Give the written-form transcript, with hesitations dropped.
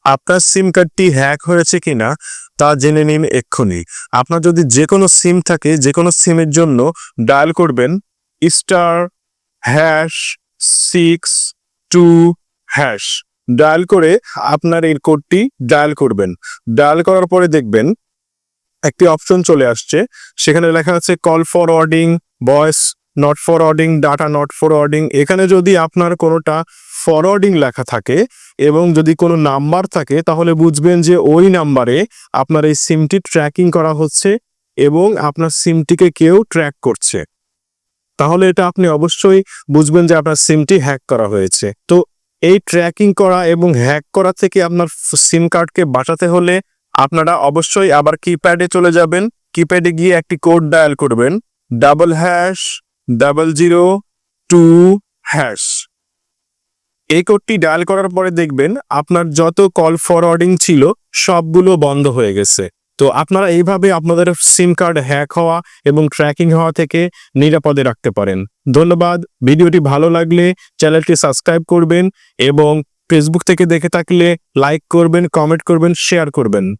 আপনার সিম কার্ডটি হ্যাক হয়েছে কিনা তা জেনে নিন এক্ষুনি। আপনার যদি যে কোনো সিম থাকে, যে কোনো সিমের জন্য ডায়াল করবেন *6 2#। ডায়াল করে আপনার এই কোডটি ডায়াল করবেন। ডায়াল করার পরে দেখবেন একটি অপশন চলে আসছে, সেখানে লেখা আছে call forwarding, voice not forwarding, data not forwarding. এখানে যদি আপনার কোনোটা ফরওয়ার্ডিং লেখা থাকে এবং যদি কোনো নাম্বার থাকে, তাহলে বুঝবেন যে ওই নাম্বারে আপনার এই সিমটি ট্র্যাকিং করা হচ্ছে এবং আপনার সিমটিকে কেউ ট্র্যাক করছে। তাহলে এটা আপনি অবশ্যই বুঝবেন যে আপনার সিমটি হ্যাক করা হয়েছে। তো এই ট্র্যাকিং করা এবং হ্যাক করা থেকে আপনার সিম কার্ডকে বাঁচাতে হলে আপনারা অবশ্যই আবার কিপ্যাডে চলে যাবেন। কিপ্যাডে গিয়ে একটি কোড ডায়াল করবেন, #0002#। এই কোডটি ডায়াল করার পরে দেখবেন আপনার যত কল ফরওয়ার্ডিং ছিল সবগুলো বন্ধ হয়ে গেছে। তো আপনারা এইভাবে আপনাদের সিম কার্ড হ্যাক হওয়া এবং ট্র্যাকিং হওয়া থেকে নিরাপদে রাখতে পারেন। ধন্যবাদ। ভিডিওটি ভালো লাগলে চ্যানেলটি সাবস্ক্রাইব করবেন এবং ফেসবুক থেকে দেখে থাকলে লাইক করবেন, কমেন্ট করবেন, শেয়ার করবেন।